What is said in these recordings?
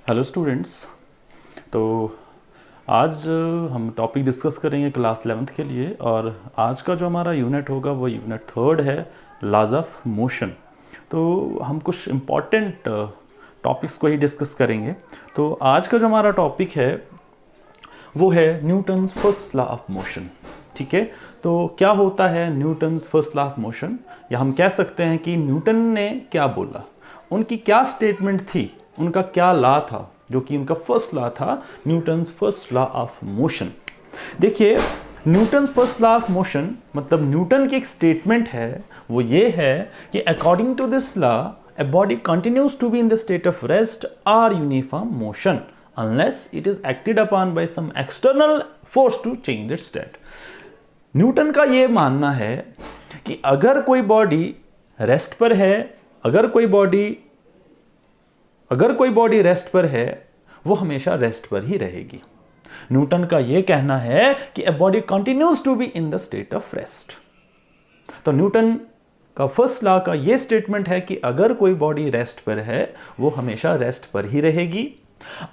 Hello students. तो आज हम टॉपिक डिस्कस करेंगे क्लास 11th के लिए, और आज का जो हमारा यूनिट होगा वो यूनिट 3 है, लॉज ऑफ मोशन। तो हम कुछ इम्पॉर्टेंट टॉपिक्स को ही डिस्कस करेंगे। तो आज का जो हमारा टॉपिक है वो है Newton's first law of motion. ठीक है, तो क्या होता है Newton's first law of motion, या हम कह सकते हैं कि न्यूटन ने क्या बोला, उनकी क्या स्टेटमेंट थी, उनका क्या लॉ था जो कि उनका फर्स्ट लॉ था, Newton's first law of motion. देखिए, Newton's first law of motion मतलब न्यूटन की एक स्टेटमेंट है, वो ये है कि according to this law a body continues to be in the state of rest or uniform motion unless it is acted upon by some external force to change its state। Newton का ये मानना है कि अगर कोई body rest पर है, अगर कोई बॉडी रेस्ट पर है, वो हमेशा रेस्ट पर ही रहेगी। न्यूटन का यह कहना है कि a body continues to be in the state of rest। तो न्यूटन का फर्स्ट लॉ का यह स्टेटमेंट है कि अगर कोई बॉडी रेस्ट पर है वो हमेशा रेस्ट पर ही रहेगी,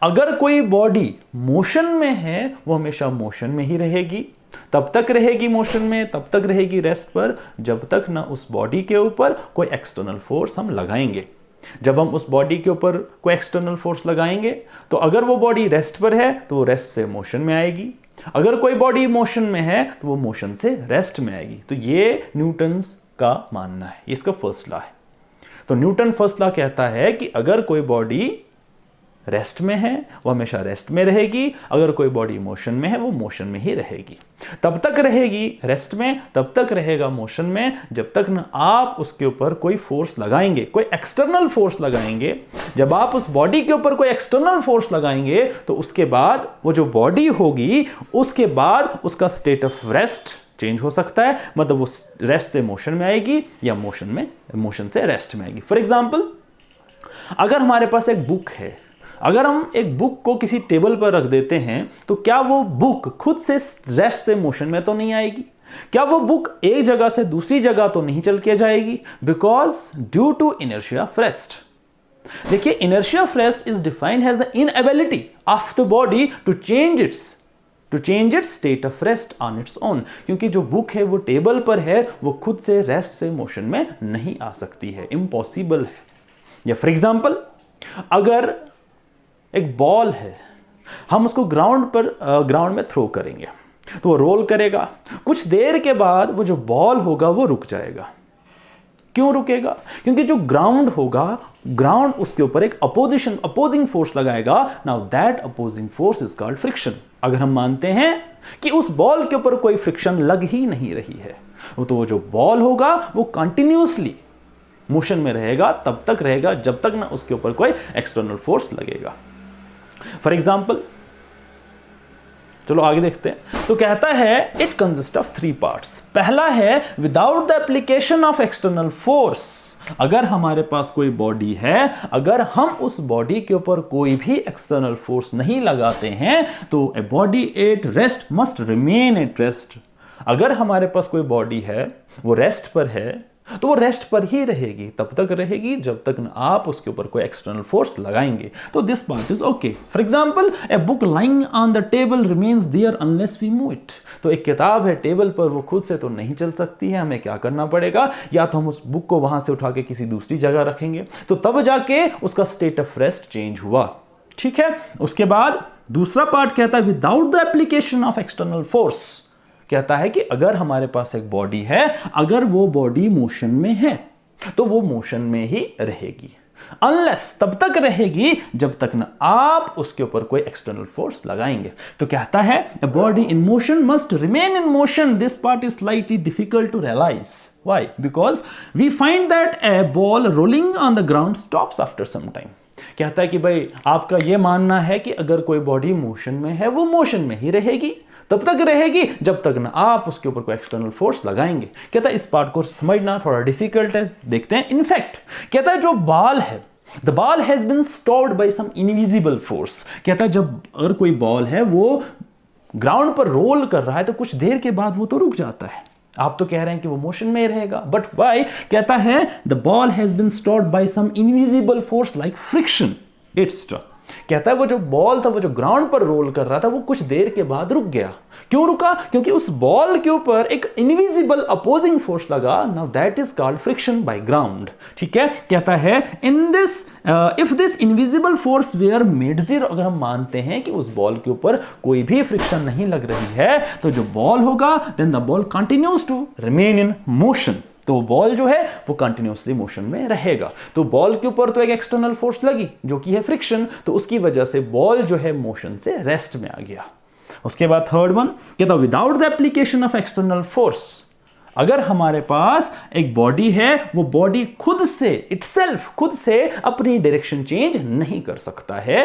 अगर कोई बॉडी मोशन में है वो हमेशा मोशन में ही रहेगी। तब तक रहेगी मोशन में, तब तक रहेगी रेस्ट पर, जब तक ना उस बॉडी के ऊपर कोई एक्सटर्नल फोर्स हम लगाएंगे। जब हम उस बॉडी के ऊपर कोई एक्सटर्नल फोर्स लगाएंगे तो अगर वो बॉडी रेस्ट पर है तो वो रेस्ट से मोशन में आएगी, अगर कोई बॉडी मोशन में है तो वो मोशन से रेस्ट में आएगी। तो ये न्यूटन्स का मानना है, इसका फर्स्ट लॉ है। तो न्यूटन फर्स्ट लॉ कहता है कि अगर कोई बॉडी रेस्ट में है वो हमेशा रेस्ट में रहेगी, अगर कोई बॉडी मोशन में है वो मोशन में ही रहेगी। तब तक रहेगी रेस्ट में, तब तक रहेगा मोशन में, जब तक ना आप उसके ऊपर कोई फोर्स लगाएंगे, कोई एक्सटर्नल फोर्स लगाएंगे। जब आप उस बॉडी के ऊपर कोई एक्सटर्नल फोर्स लगाएंगे तो उसके बाद वो जो बॉडी होगी उसके बाद उसका स्टेट ऑफ रेस्ट चेंज हो सकता है, मतलब वो रेस्ट से मोशन में आएगी या मोशन से रेस्ट में आएगी। फॉर एग्जांपल, अगर हमारे पास एक बुक है, अगर हम एक बुक को किसी टेबल पर रख देते हैं तो क्या वो बुक खुद से रेस्ट से मोशन में तो नहीं आएगी? क्या वो बुक एक जगह से दूसरी जगह तो नहीं चल के जाएगी? Because due to inertia of rest. देखिए, inertia of rest is defined as the inability of the body to change its state of rest on its own. क्योंकि जो बुक है वो टेबल पर है, वो खुद से रेस्ट से मोशन में नहीं आ सकती है, इम्पॉसिबल है। या फॉर एग्जांपल, अगर एक बॉल है, हम उसको ग्राउंड में थ्रो करेंगे तो वो रोल करेगा, कुछ देर के बाद वो जो बॉल होगा वो रुक जाएगा। क्यों रुकेगा? क्योंकि जो ग्राउंड होगा, ग्राउंड उसके ऊपर एक अपोजिंग फोर्स लगाएगा। Now that opposing force is called friction. अगर हम मानते हैं कि उस बॉल के ऊपर कोई फ्रिक्शन लग ही नहीं रही है तो वो जो बॉल होगा वो कंटिन्यूअसली मोशन में रहेगा, तब तक रहेगा जब तक ना उसके ऊपर कोई एक्सटर्नल फोर्स लगेगा। फॉर एग्जाम्पल, चलो आगे देखते हैं। तो कहता है इट कंसिस्ट ऑफ 3 पार्ट्स। पहला है without the application of external force. अगर हमारे पास कोई बॉडी है, अगर हम उस बॉडी के ऊपर कोई भी एक्सटर्नल फोर्स नहीं लगाते हैं तो a body at rest must remain at rest. अगर हमारे पास कोई बॉडी है वो रेस्ट पर है तो वो रेस्ट पर ही रहेगी, तब तक रहेगी जब तक ना आप उसके ऊपर कोई एक्सटर्नल फोर्स लगाएंगे। तो this part is okay. For example, a book lying on the table remains there unless we move it. तो एक किताब है टेबल पर, वो खुद से तो नहीं चल सकती है, हमें क्या करना पड़ेगा? या तो हम उस बुक को वहां से उठा के किसी दूसरी जगह रखेंगे, तो तब जाके उसका स्टेट ऑफ रेस्ट चेंज हुआ। ठीक है, उसके बाद दूसरा पार्ट कहता है without the application of external force. कहता है कि अगर हमारे पास एक बॉडी है, अगर वो बॉडी मोशन में है तो वो मोशन में ही रहेगी, अनलेस तब तक रहेगी जब तक ना आप उसके ऊपर कोई एक्सटर्नल फोर्स लगाएंगे। तो कहता है a body in motion must remain in motion। This part is slightly difficult to realize। Why? Because we find that a ball rolling on the ground stops after some time। कहता है कि भाई, आपका यह मानना है कि अगर कोई बॉडी मोशन में है वो मोशन में ही रहेगी, तब तक रहेगी जब तक ना आप उसके ऊपर कोई एक्सटर्नल फोर्स लगाएंगे। कहता है इस पार्ट को समझना थोड़ा डिफिकल्ट है, देखते हैं। इनफैक्ट कहता है जो बॉल है, the ball has been stopped by some invisible force. कहता है जब अगर कोई बॉल है वो ग्राउंड पर रोल कर रहा है तो कुछ देर के बाद वो तो रुक जाता है। आप तो कह रहे हैं कि वो मोशन में रहेगा, बट व्हाई? कहता है the ball has been stopped by some invisible force like friction. It's कहता है वो जो बॉल था, वो जो ग्राउंड पर रोल कर रहा था, वो कुछ देर के बाद रुक गया। क्यों रुका? क्योंकि उस बॉल के ऊपर एक इनविजिबल अपोजिंग फोर्स लगा। Now that is called friction by ground. ठीक है, कहता है in this if this invisible force were made zero, अगर हम मानते हैं कि उस बॉल के ऊपर कोई भी फ्रिक्शन नहीं लग रही है, तो जो बॉल होगा then the ball continues to remain in motion. तो बॉल जो है वो कंटिन्यूसली मोशन में रहेगा। तो बॉल के ऊपर तो एक एक्सटर्नल फोर्स लगी जो कि है फ्रिक्शन, तो उसकी वजह से बॉल जो है मोशन से रेस्ट में आ गया। उसके बाद थर्ड वन कहता without the application of external force, अगर हमारे पास एक बॉडी है, वो बॉडी खुद से इटसेल्फ खुद से अपनी डायरेक्शन चेंज नहीं कर सकता है,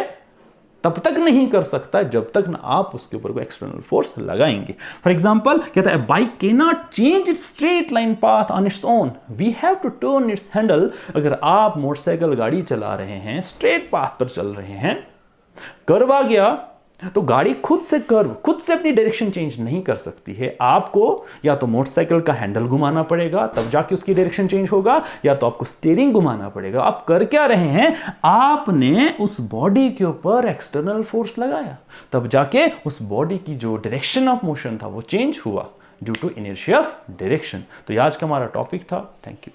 तब तक नहीं कर सकता जब तक ना आप उसके ऊपर कोई एक्सटर्नल फोर्स लगाएंगे। फॉर एग्जांपल कहता है bike can not change its straight line path on its own, we have to turn its handle. अगर आप मोटरसाइकिल गाड़ी चला रहे हैं, स्ट्रेट पाथ पर चल रहे हैं, कर्व आ गया तो गाड़ी खुद से अपनी डायरेक्शन चेंज नहीं कर सकती है। आपको या तो मोटरसाइकिल का हैंडल घुमाना पड़ेगा तब जाके उसकी डायरेक्शन चेंज होगा, या तो आपको स्टीयरिंग घुमाना पड़ेगा। आप कर क्या रहे हैं? आपने उस बॉडी के ऊपर एक्सटर्नल फोर्स लगाया, तब जाके उस बॉडी की जो डायरेक्शन ऑफ मोशन था वो चेंज हुआ due to inertia of direction. तो ये आज का हमारा टॉपिक था। Thank you.